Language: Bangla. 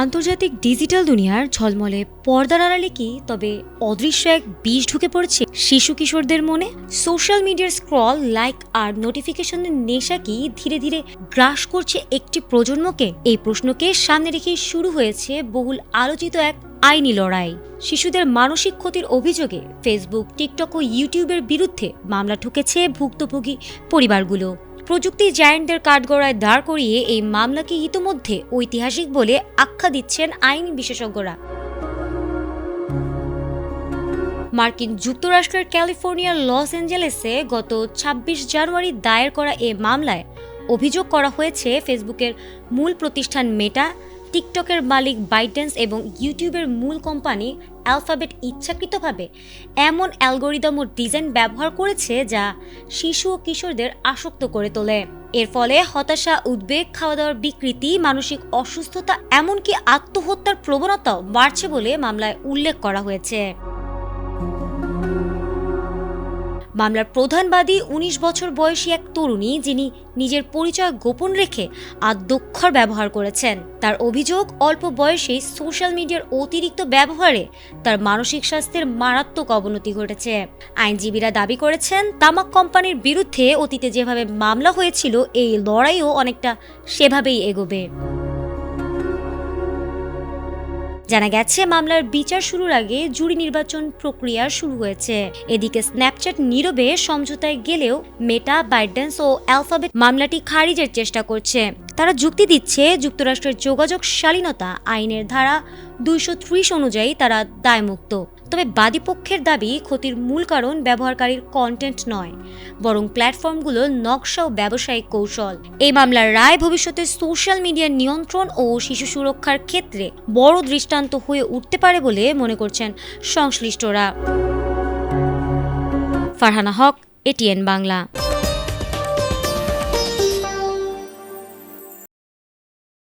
আন্তর্জাতিক ডিজিটাল দুনিয়ার ঝলমলে পর্দার আড়ালে কি তবে অদৃশ্য এক বিষ ঢুকে পড়ছে শিশু কিশোরদের মনে? সোশ্যাল মিডিয়ার স্ক্রল, লাইক আর নোটিফিকেশনের নেশা কি ধীরে ধীরে গ্রাস করছে একটি প্রজন্মকে? এই প্রশ্নকে সামনে রেখেই শুরু হয়েছে বহুল আলোচিত এক আইনি লড়াই। শিশুদের মানসিক ক্ষতির অভিযোগে ফেসবুক, টিকটক ও ইউটিউবের বিরুদ্ধে মামলা ঠুকেছে ভুক্তভোগী পরিবারগুলো। প্রযুক্তি জায়ান্টদের কাঠগড়ায় দাঁড় করিয়ে এই মামলাকে ইতোমধ্যে ঐতিহাসিক বলে আখ্যা দিচ্ছেন আইনি বিশেষজ্ঞরা। মার্কিন যুক্তরাষ্ট্রের ক্যালিফোর্নিয়ার লস অ্যাঞ্জেলেসে গত ২৬ জানুয়ারি দায়ের করা এ মামলায় অভিযোগ করা হয়েছে ফেসবুকের মূল প্রতিষ্ঠান মেটা, টিকটকের মালিক বাইটেন্স এবং ইউটিউবের মূল কোম্পানি অ্যালফাবেট ইচ্ছাকৃতভাবে এমন অ্যালগোরিদম ও ডিজাইন ব্যবহার করেছে যা শিশু ও কিশোরদের আসক্ত করে তোলে। এর ফলে হতাশা, উদ্বেগ, খাওয়া দাওয়ার বিকৃতি, মানসিক অসুস্থতা, এমনকি আত্মহত্যার প্রবণতাও বাড়ছে বলে মামলায় উল্লেখ করা হয়েছে। মামলার প্রধান বাদী ১৯ বছর বয়সী এক তরুণী, যিনি নিজের পরিচয় গোপন রেখে আত্মক্ষর ব্যবহার করেছেন। তার অভিযোগ, অল্প বয়সেই সোশ্যাল মিডিয়ার অতিরিক্ত ব্যবহারে তার মানসিক স্বাস্থ্যের মারাত্মক অবনতি ঘটেছে। আইনজীবীরা দাবি করেছেন, তামাক কোম্পানির বিরুদ্ধে অতীতে যেভাবে মামলা হয়েছিল, এই লড়াইও অনেকটা সেভাবেই এগোবে। জানা গেছে, মামলার বিচার শুরুর আগে জুরি নির্বাচন প্রক্রিয়া শুরু হয়েছে। এদিকে স্ন্যাপচ্যাট নীরবে সমঝোতায় গেলেও মেটা, বাইটেন্স ও অ্যালফাবেট মামলাটি খারিজের চেষ্টা করছে। তারা যুক্তি দিচ্ছে, যুক্তরাষ্ট্রের যোগাযোগ শালীনতা আইনের ধারা ২৩০ অনুযায়ী তারা দায়মুক্ত। তবে বাদীপক্ষের দাবি, ক্ষতির মূল কারণ ব্যবহারকারীর কন্টেন্ট নয়, বরং প্ল্যাটফর্মগুলোর নকশা ও ব্যবসায়িক কৌশল। এই মামলার রায় ভবিষ্যতে সোশ্যাল মিডিয়ার নিয়ন্ত্রণ ও শিশু সুরক্ষার ক্ষেত্রে বড় দৃষ্টান্ত হয়ে উঠতে পারে বলে মনে করছেন সংশ্লিষ্টরা। ফারহানা হক, এটিএন বাংলা।